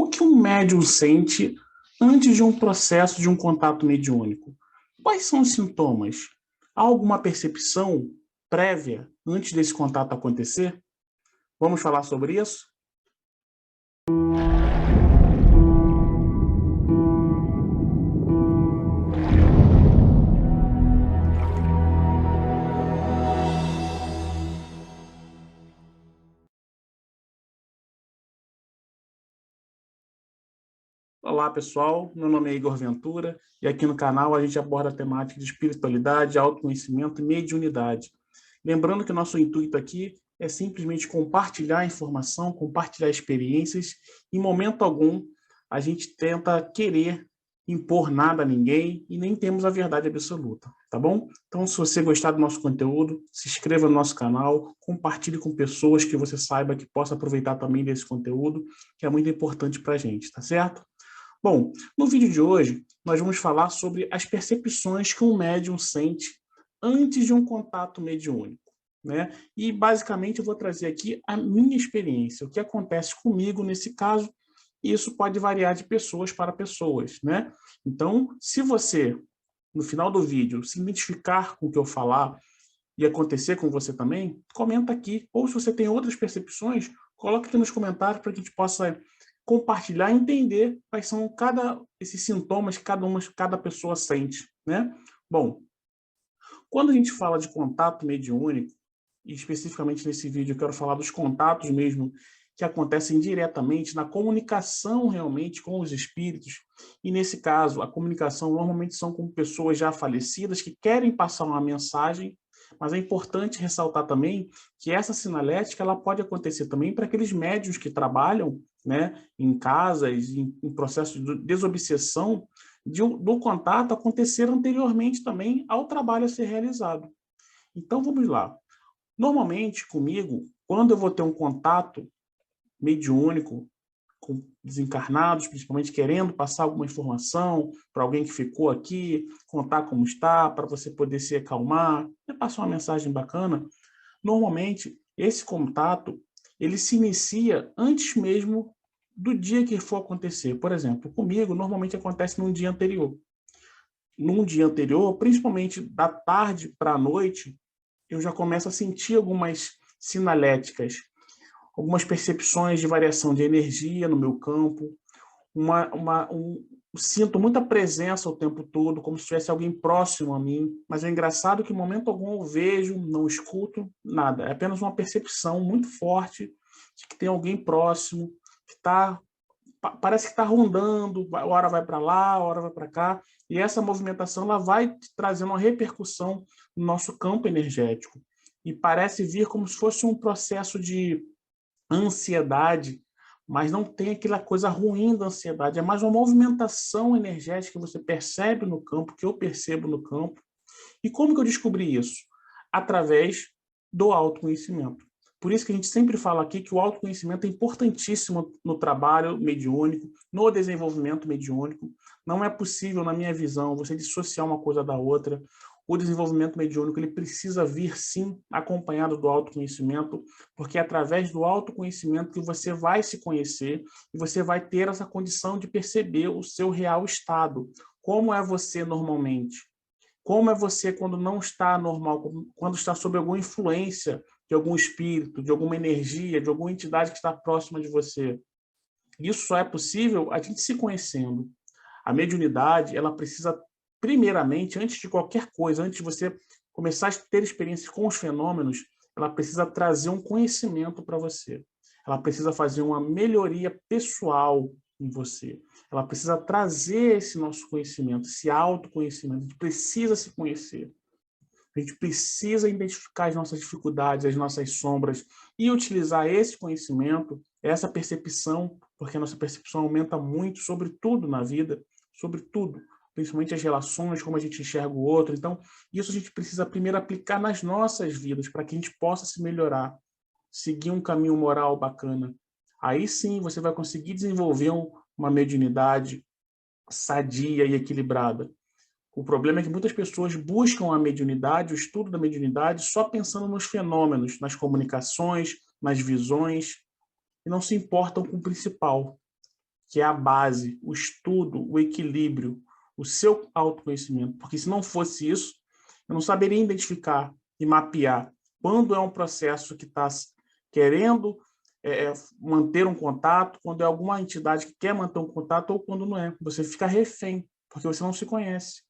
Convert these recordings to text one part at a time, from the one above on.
O que um médium sente antes de um processo de um contato mediúnico? Quais são os sintomas? Há alguma percepção prévia antes desse contato acontecer? Vamos falar sobre isso? Olá, pessoal. Meu nome é Igor Ventura e aqui no canal a gente aborda a temática de espiritualidade, autoconhecimento e mediunidade. Lembrando que o nosso intuito aqui é simplesmente compartilhar informação, compartilhar experiências. Em momento algum, a gente tenta querer impor nada a ninguém e nem temos a verdade absoluta, tá bom? Então, se você gostar do nosso conteúdo, se inscreva no nosso canal, compartilhe com pessoas que você saiba que possa aproveitar também desse conteúdo, que é muito importante para a gente, tá certo? Bom, no vídeo de hoje, nós vamos falar sobre as percepções que um médium sente antes de um contato mediúnico, né? E, basicamente, eu vou trazer aqui a minha experiência, o que acontece comigo nesse caso, e isso pode variar de pessoas para pessoas, né? Então, se você, no final do vídeo, se identificar com o que eu falar e acontecer com você também, comenta aqui. Ou se você tem outras percepções, coloque aqui nos comentários para que a gente possa compartilhar e entender quais são esses sintomas que cada pessoa sente, né? Bom, quando a gente fala de contato mediúnico, e especificamente nesse vídeo eu quero falar dos contatos mesmo que acontecem diretamente na comunicação realmente com os espíritos, e nesse caso a comunicação normalmente são com pessoas já falecidas que querem passar uma mensagem, mas é importante ressaltar também que essa sinalética ela pode acontecer também para aqueles médiuns que trabalham, né, em casas, em processo de desobsessão, do contato acontecer anteriormente também ao trabalho a ser realizado. Então vamos lá. Normalmente comigo, quando eu vou ter um contato mediúnico com desencarnados, principalmente querendo passar alguma informação para alguém que ficou aqui, contar como está, para você poder se acalmar, passar uma mensagem bacana, normalmente esse contato ele se inicia antes mesmo do dia que for acontecer. Por exemplo, comigo normalmente acontece num dia anterior. Num dia anterior, principalmente da tarde para a noite, eu já começo a sentir algumas sinaléticas, algumas percepções de variação de energia no meu campo, sinto muita presença o tempo todo, como se tivesse alguém próximo a mim, mas é engraçado que em momento algum eu vejo, não escuto nada, é apenas uma percepção muito forte de que tem alguém próximo, que parece que está rondando, hora vai para lá, hora vai para cá, e essa movimentação ela vai trazendo uma repercussão no nosso campo energético, e parece vir como se fosse um processo de ansiedade, mas não tem aquela coisa ruim da ansiedade, é mais uma movimentação energética que você percebe no campo, que eu percebo no campo. E como que eu descobri isso? Através do autoconhecimento. Por isso que a gente sempre fala aqui que o autoconhecimento é importantíssimo no trabalho mediúnico, no desenvolvimento mediúnico. Não é possível, na minha visão, você dissociar uma coisa da outra. O desenvolvimento mediúnico ele precisa vir, sim, acompanhado do autoconhecimento, porque é através do autoconhecimento que você vai se conhecer e você vai ter essa condição de perceber o seu real estado. Como é você normalmente? Como é você quando não está normal, quando está sob alguma influência de algum espírito, de alguma energia, de alguma entidade que está próxima de você? Isso só é possível a gente se conhecendo. A mediunidade, ela precisa, primeiramente, antes de qualquer coisa, antes de você começar a ter experiências com os fenômenos, ela precisa trazer um conhecimento para você. Ela precisa fazer uma melhoria pessoal em você. Ela precisa trazer esse nosso conhecimento, esse autoconhecimento. A gente precisa se conhecer. A gente precisa identificar as nossas dificuldades, as nossas sombras e utilizar esse conhecimento, essa percepção, porque a nossa percepção aumenta muito sobre tudo na vida, sobre tudo, principalmente as relações, como a gente enxerga o outro. Então, isso a gente precisa primeiro aplicar nas nossas vidas para que a gente possa se melhorar, seguir um caminho moral bacana. Aí sim você vai conseguir desenvolver uma mediunidade sadia e equilibrada. O problema é que muitas pessoas buscam a mediunidade, o estudo da mediunidade, só pensando nos fenômenos, nas comunicações, nas visões, e não se importam com o principal, que é a base, o estudo, o equilíbrio, o seu autoconhecimento. Porque se não fosse isso, eu não saberia identificar e mapear quando é um processo que está querendo manter um contato, quando é alguma entidade que quer manter um contato ou quando não é. Você fica refém, porque você não se conhece.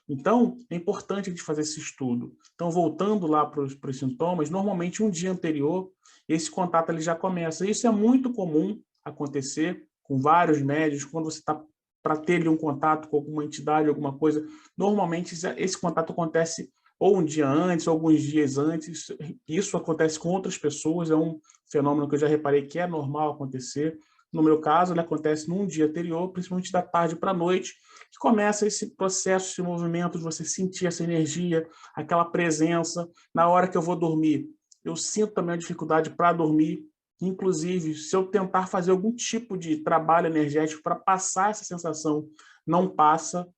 Então, é importante a gente fazer esse estudo. Então, voltando lá para os sintomas, normalmente um dia anterior, esse contato ele já começa. Isso é muito comum acontecer com vários médios, quando você está para ter ali um contato com alguma entidade, alguma coisa, normalmente esse contato acontece ou um dia antes, ou alguns dias antes. Isso acontece com outras pessoas, é um fenômeno que eu já reparei que é normal acontecer. No meu caso, ele acontece num dia anterior, principalmente da tarde para a noite, que começa esse processo, esse movimento de você sentir essa energia, aquela presença. Na hora que eu vou dormir, eu sinto também a dificuldade para dormir. Inclusive, se eu tentar fazer algum tipo de trabalho energético para passar essa sensação, não passa.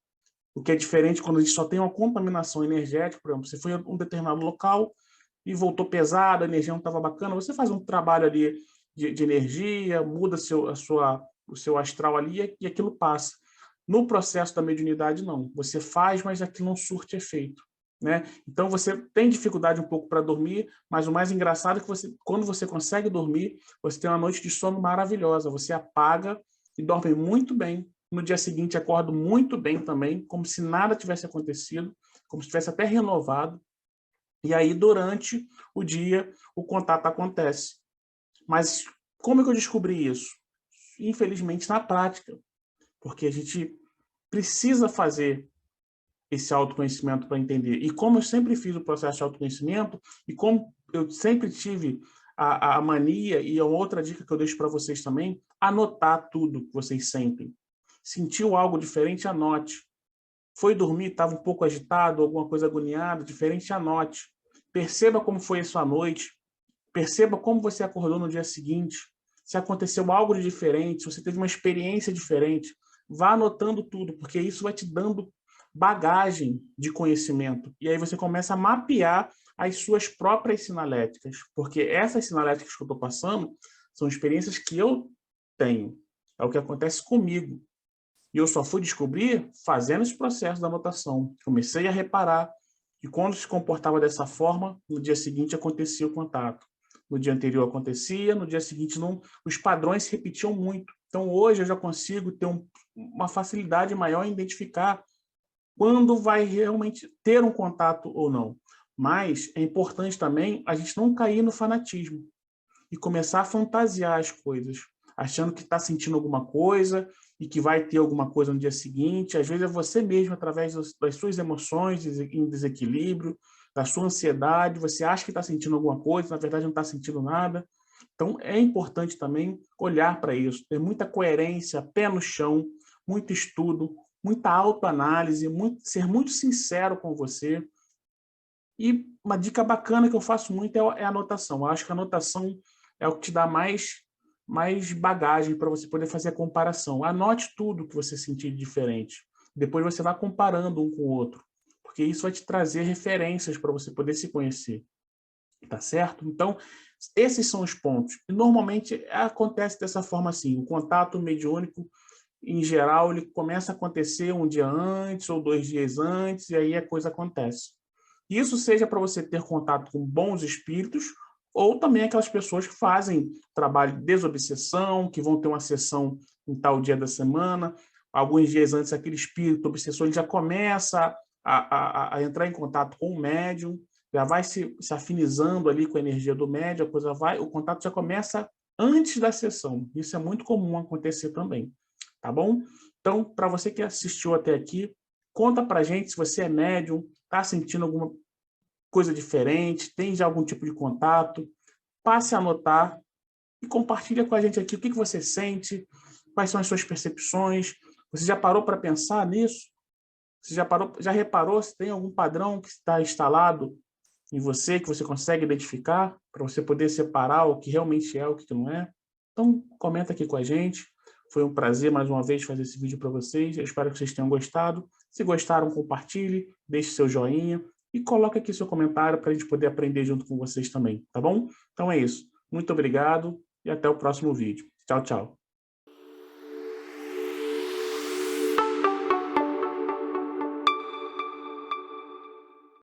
O que é diferente quando a gente só tem uma contaminação energética. Por exemplo, você foi a um determinado local e voltou pesado, a energia não estava bacana, você faz um trabalho ali de energia, muda o seu astral ali e aquilo passa. No processo da mediunidade, não. Você faz, mas aquilo não surte efeito. Né? Então, você tem dificuldade um pouco para dormir, mas o mais engraçado é que quando você consegue dormir, você tem uma noite de sono maravilhosa. Você apaga e dorme muito bem. No dia seguinte, acordo muito bem também, como se nada tivesse acontecido, como se tivesse até renovado. E aí, durante o dia, o contato acontece. Mas como é que eu descobri isso? Infelizmente, na prática. Porque a gente precisa fazer esse autoconhecimento para entender. E como eu sempre fiz o processo de autoconhecimento, e como eu sempre tive a mania, e é outra dica que eu deixo para vocês também, anotar tudo que vocês sentem. Sentiu algo diferente, anote. Foi dormir, estava um pouco agitado, alguma coisa agoniada, diferente, anote. Perceba como foi a sua noite, perceba como você acordou no dia seguinte, se aconteceu algo de diferente, se você teve uma experiência diferente, vá anotando tudo, porque isso vai te dando bagagem de conhecimento. E aí você começa a mapear as suas próprias sinaléticas, porque essas sinaléticas que eu estou passando são experiências que eu tenho, é o que acontece comigo. E eu só fui descobrir fazendo esse processo da anotação. Comecei a reparar que quando se comportava dessa forma, no dia seguinte acontecia o contato. No dia anterior acontecia, no dia seguinte não. Os padrões se repetiam muito. Então hoje eu já consigo ter uma facilidade maior em identificar quando vai realmente ter um contato ou não. Mas é importante também a gente não cair no fanatismo e começar a fantasiar as coisas, achando que está sentindo alguma coisa e que vai ter alguma coisa no dia seguinte. Às vezes é você mesmo, através das suas emoções em desequilíbrio, da sua ansiedade, você acha que está sentindo alguma coisa, na verdade não está sentindo nada. Então é importante também olhar para isso, ter muita coerência, pé no chão, muito estudo, muita autoanálise, ser muito sincero com você. E uma dica bacana que eu faço muito é a anotação. Eu acho que a anotação é o que te dá mais bagagem para você poder fazer a comparação. Anote tudo que você sentir de diferente. Depois você vai comparando um com o outro, porque isso vai te trazer referências para você poder se conhecer. Tá certo? Então, esses são os pontos. E normalmente acontece dessa forma assim, o contato mediúnico, em geral, ele começa a acontecer um dia antes ou 2 dias antes, e aí a coisa acontece. Isso seja para você ter contato com bons espíritos, ou também aquelas pessoas que fazem trabalho de desobsessão, que vão ter uma sessão em tal dia da semana, alguns dias antes aquele espírito obsessor ele já começa a entrar em contato com o médium, já vai se afinizando ali com a energia do médium, a coisa vai, o contato já começa antes da sessão. Isso é muito comum acontecer também, tá bom? Então, para você que assistiu até aqui, conta para a gente se você é médium, está sentindo alguma coisa diferente, tem já algum tipo de contato, passe a anotar e compartilha com a gente aqui o que você sente, quais são as suas percepções. Você já parou para pensar nisso? Você já reparou se tem algum padrão que está instalado em você, que você consegue identificar, para você poder separar o que realmente é, o que não é? Então, comenta aqui com a gente. Foi um prazer, mais uma vez, fazer esse vídeo para vocês. Eu espero que vocês tenham gostado. Se gostaram, compartilhe, deixe seu joinha e coloque aqui seu comentário para a gente poder aprender junto com vocês também, tá bom? Então é isso. Muito obrigado e até o próximo vídeo. Tchau, tchau.